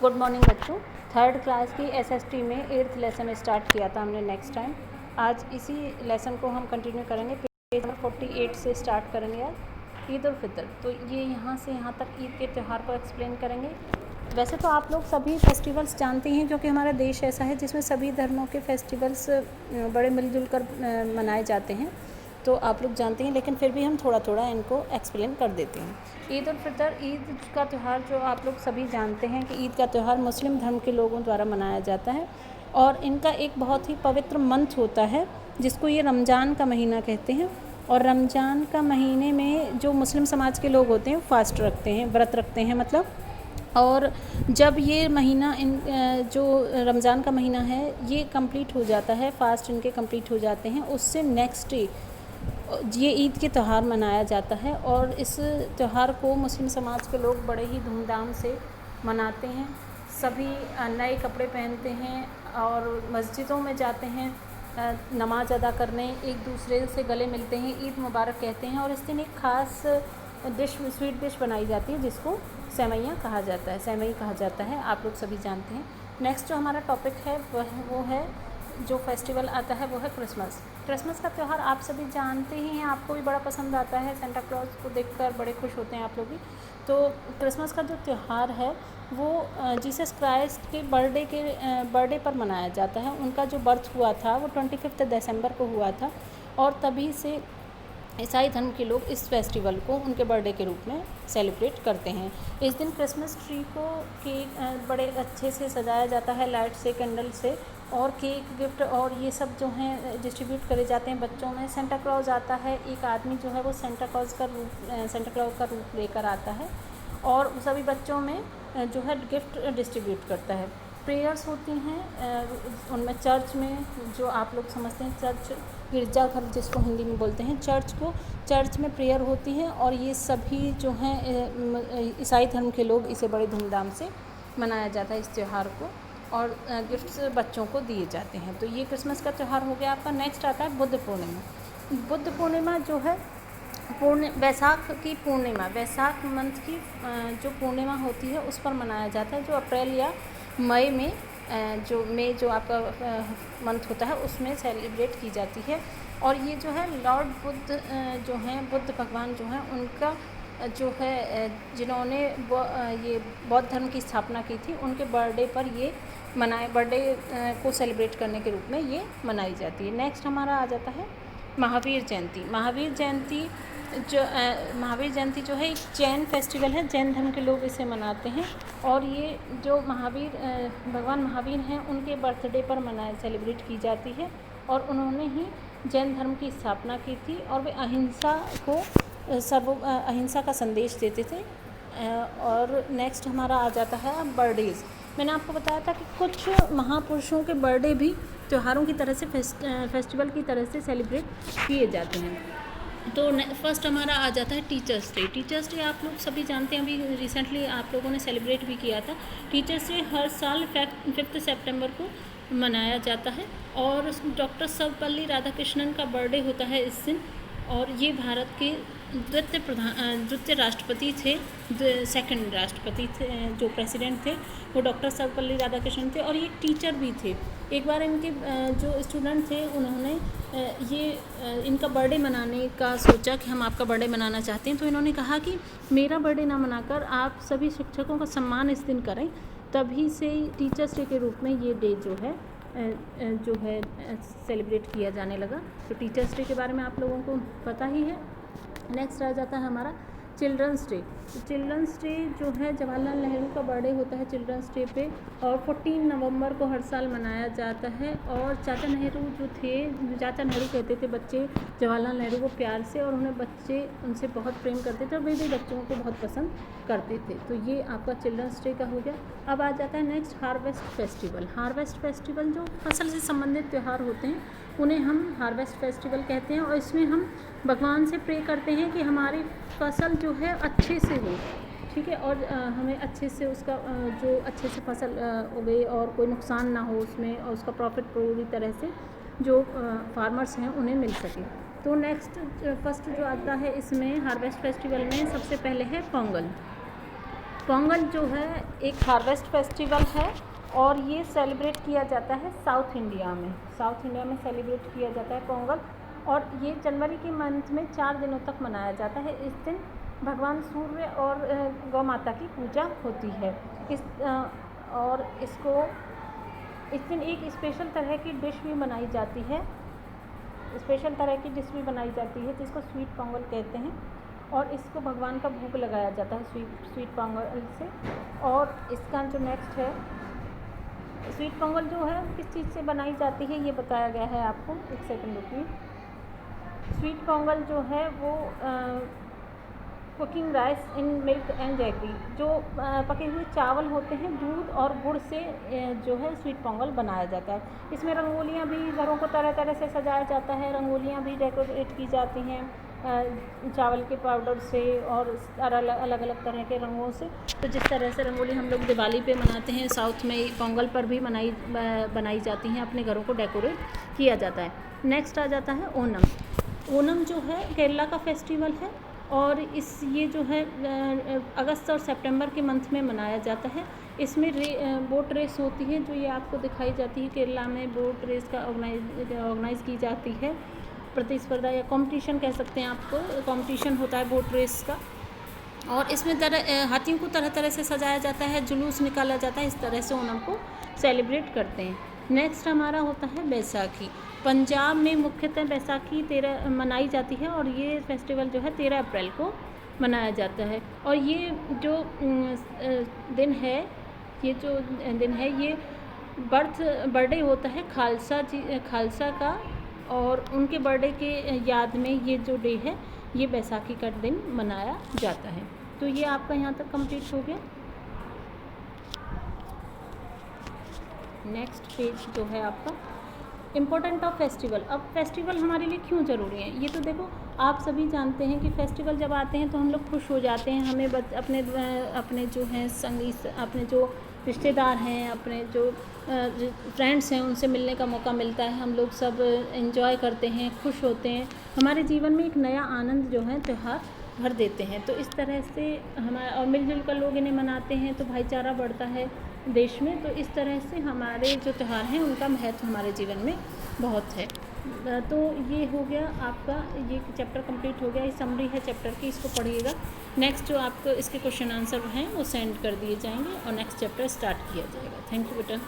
Good morning बच्चों। Third class की SST में 8th लेसन स्टार्ट किया था हमने नेक्स्ट टाइम। आज इसी लेसन को हम कंटिन्यू करेंगे। पेज नंबर 48 से स्टार्ट करेंगे आज ईद उल फितर। तो ये यहाँ से यहाँ तक ईद के त्यौहार को एक्सप्लेन करेंगे। वैसे तो आप लोग सभी फेस्टिवल्स जानते हैं, क्योंकि हमारा देश ऐसा है जिसमें सभी धर्मों के फेस्टिवल्स बड़े मिलजुल कर मनाए जाते हैं, तो आप लोग जानते हैं, लेकिन फिर भी हम थोड़ा थोड़ा इनको एक्सप्लेन कर देते हैं। ईद उल फितर, ईद का त्यौहार जो आप लोग सभी जानते हैं कि ईद का त्यौहार मुस्लिम धर्म के लोगों द्वारा मनाया जाता है और इनका एक बहुत ही पवित्र मंथ होता है जिसको ये रमज़ान का महीना कहते हैं। और रमज़ान का महीने में जो मुस्लिम समाज के लोग होते हैं फास्ट रखते हैं, व्रत रखते हैं मतलब। और जब ये महीना जो रमज़ान का महीना है ये कंप्लीट हो जाता है, फास्ट इनके कंप्लीट हो जाते हैं, उससे नेक्स्ट डे ये ईद के त्यौहार मनाया जाता है। और इस त्यौहार को मुस्लिम समाज के लोग बड़े ही धूमधाम से मनाते हैं। सभी नए कपड़े पहनते हैं और मस्जिदों में जाते हैं नमाज अदा करने, एक दूसरे से गले मिलते हैं, ईद मुबारक कहते हैं। और इस दिन एक ख़ास डिश, स्वीट डिश बनाई जाती है जिसको सेवैयाँ कहा जाता है, सेवई कहा जाता है, आप लोग सभी जानते हैं। नेक्स्ट जो हमारा टॉपिक है वो है जो फेस्टिवल आता है वो है क्रिसमस। क्रिसमस का त्यौहार आप सभी जानते ही हैं, आपको भी बड़ा पसंद आता है। सेंटा क्लॉज को देखकर बड़े खुश होते हैं आप लोग भी। तो क्रिसमस का जो त्यौहार है वो जीसस क्राइस्ट के बर्थडे पर मनाया जाता है। उनका जो बर्थ हुआ था वो 25 दिसंबर को हुआ था और तभी से ईसाई धर्म के लोग इस फेस्टिवल को उनके बर्थडे के रूप में सेलिब्रेट करते हैं। इस दिन क्रिसमस ट्री को बड़े अच्छे से सजाया जाता है, लाइट से, कैंडल से, और केक, गिफ्ट और ये सब जो हैं डिस्ट्रीब्यूट करे जाते हैं बच्चों में। सेंटा क्लॉज आता है, एक आदमी जो है वो सेंटा क्लॉज का रूप लेकर आता है और सभी बच्चों में जो है गिफ्ट डिस्ट्रीब्यूट करता है। प्रेयर्स होती हैं उनमें, चर्च में, जो आप लोग समझते हैं चर्च, गिरजाघर जिसको हिंदी में बोलते हैं, चर्च में प्रेयर होती है। और ये सभी जो हैं ईसाई धर्म के लोग इसे बड़े धूमधाम से मनाया जाता है इस त्यौहार को, और गिफ्ट्स बच्चों को दिए जाते हैं। तो ये क्रिसमस का त्यौहार हो गया आपका। नेक्स्ट आता है बुद्ध पूर्णिमा। बुद्ध पूर्णिमा जो है वैशाख की पूर्णिमा, वैशाख मंथ की जो पूर्णिमा होती है उस पर मनाया जाता है, जो अप्रैल या मई में जो आपका मंथ होता है उसमें सेलिब्रेट की जाती है। और ये जो है लॉर्ड बुद्ध जो हैं, बुद्ध भगवान जो हैं, उनका जो है जिन्होंने ये बौद्ध धर्म की स्थापना की थी, उनके बर्थडे पर ये बर्थडे को सेलिब्रेट करने के रूप में ये मनाई जाती है। नेक्स्ट हमारा आ जाता है महावीर जयंती। महावीर जयंती जो है एक जैन फेस्टिवल है, जैन धर्म के लोग इसे मनाते हैं। और ये जो भगवान महावीर हैं उनके बर्थडे पर सेलिब्रेट की जाती है। और उन्होंने ही जैन धर्म की स्थापना की थी और वे अहिंसा का संदेश देते थे। और नेक्स्ट हमारा आ जाता है बर्थडेज़। मैंने आपको बताया था कि कुछ महापुरुषों के बर्थडे भी त्योहारों की तरह से फेस्टिवल की तरह से सेलिब्रेट किए जाते हैं। तो फर्स्ट हमारा आ जाता है टीचर्स डे। टीचर्स डे आप लोग सभी जानते हैं, अभी रिसेंटली आप लोगों ने सेलिब्रेट भी किया था। टीचर्स डे हर साल 5 सितंबर को मनाया जाता है और डॉक्टर राधाकृष्णन का बर्थडे होता है इस दिन। और ये भारत के द्वितीय राष्ट्रपति थे, सेकंड राष्ट्रपति थे, जो प्रेसिडेंट थे वो डॉक्टर सर्वपल्ली राधाकृष्णन थे। और ये टीचर भी थे। एक बार इनके जो स्टूडेंट थे उन्होंने इनका बर्थडे मनाने का सोचा कि हम आपका बर्थडे मनाना चाहते हैं। तो इन्होंने कहा कि मेरा बर्थडे ना मनाकर आप सभी शिक्षकों का सम्मान इस दिन करें। तभी से टीचर्स डे के रूप में ये डे जो है सेलिब्रेट किया जाने लगा। तो टीचर्स डे के बारे में आप लोगों को पता ही है। नेक्स्ट आ जाता है हमारा चिल्ड्रंस डे। चिल्ड्रंस डे जो है जवाहरलाल नेहरू का बर्थडे होता है चिल्ड्रंस डे पे, और 14 नवंबर को हर साल मनाया जाता है। और चाचा नेहरू कहते थे बच्चे जवाहरलाल नेहरू को प्यार से, और उन्हें बच्चे उनसे बहुत प्रेम करते थे और वे भी बच्चों को बहुत पसंद करते थे। तो ये आपका चिल्ड्रंस डे का हो गया। अब आ जाता है next harvest festival. Harvest festival जो फसल से संबंधित त्यौहार होते हैं उन्हें हम हार्वेस्ट फेस्टिवल कहते हैं। और इसमें हम भगवान से प्रे करते हैं कि हमारी फसल जो है अच्छे से हो, ठीक है, और हमें अच्छे से उसका जो अच्छे से फसल उगे और कोई नुकसान ना हो उसमें, और उसका प्रॉफिट पूरी तरह से जो फार्मर्स हैं उन्हें मिल सके। तो नेक्स्ट फर्स्ट जो आता है इसमें हार्वेस्ट फेस्टिवल में सबसे पहले है पोंगल। पोंगल जो है एक हार्वेस्ट फेस्टिवल है और ये सेलिब्रेट किया जाता है साउथ इंडिया में सेलिब्रेट किया जाता है पोंगल। और ये जनवरी के मंथ में 4 दिनों तक मनाया जाता है। इस दिन भगवान सूर्य और गौ माता की पूजा होती है। और इस दिन एक स्पेशल तरह की डिश भी बनाई जाती है जिसको स्वीट पोंगल कहते हैं और इसको भगवान का भोग लगाया जाता है स्वीट पोंगल से। और इसका जो नेक्स्ट है, स्वीट पोंगल जो है किस चीज़ से बनाई जाती है ये बताया गया है आपको, एक सेकंड रुकिए। स्वीट पोंगल जो है वो cooking rice in milk and jaggery, जो पके हुए चावल होते हैं दूध और गुड़ से जो है स्वीट पोंगल बनाया जाता है। इसमें रंगोलियाँ भी, घरों को तरह तरह से सजाया जाता है, रंगोलियाँ भी डेकोरेट की जाती हैं चावल के पाउडर से और अलग अलग तरह के रंगों से। तो जिस तरह से रंगोली हम लोग दिवाली पे मनाते हैं, साउथ में पोंगल पर भी बनाई जाती हैं, अपने घरों को डेकोरेट किया जाता है। नेक्स्ट आ जाता है ओणम जो है केरला का फेस्टिवल है और ये जो है अगस्त और सितंबर के मंथ में मनाया जाता है। इसमें बोट रेस होती है, जो ये आपको दिखाई जाती है। केरला में बोट रेस का ऑर्गेनाइज की जाती है, प्रतिस्पर्धा या कंपटीशन कह सकते हैं आपको, कंपटीशन होता है बोट रेस का। और इसमें हाथियों को तरह तरह से सजाया जाता है, जुलूस निकाला जाता है, इस तरह से ओणम को सेलिब्रेट करते हैं। नेक्स्ट हमारा होता है बैसाखी। पंजाब में मुख्यतः बैसाखी मनाई जाती है और ये फेस्टिवल जो है 13 अप्रैल को मनाया जाता है। और ये जो दिन है ये बर्थडे होता है खालसा का, और उनके बर्थडे के याद में ये जो डे है ये बैसाखी का दिन मनाया जाता है। तो ये आपका यहाँ तक कंप्लीट हो गया। नेक्स्ट पेज जो है आपका इम्पोर्टेंट ऑफ फेस्टिवल। अब फेस्टिवल हमारे लिए क्यों ज़रूरी है, ये तो देखो आप सभी जानते हैं कि फेस्टिवल जब आते हैं तो हम लोग खुश हो जाते हैं। हमें अपने जो हैं संगी, अपने जो रिश्तेदार हैं, अपने जो फ्रेंड्स हैं, उनसे मिलने का मौका मिलता है। हम लोग सब एंजॉय करते हैं, खुश होते हैं। हमारे जीवन में एक नया आनंद जो है त्यौहार भर देते हैं। तो इस तरह से हमारा और मिलजुल कर लोग इन्हें मनाते हैं तो भाईचारा बढ़ता है देश में। तो इस तरह से हमारे जो त्यौहार हैं उनका महत्व हमारे जीवन में बहुत है। तो ये हो गया आपका, ये चैप्टर कंप्लीट हो गया। ये समरी है चैप्टर की, इसको पढ़िएगा। नेक्स्ट जो आपको इसके क्वेश्चन आंसर हैं वो सेंड कर दिए जाएंगे और नेक्स्ट चैप्टर स्टार्ट किया जाएगा। थैंक यू बेटा।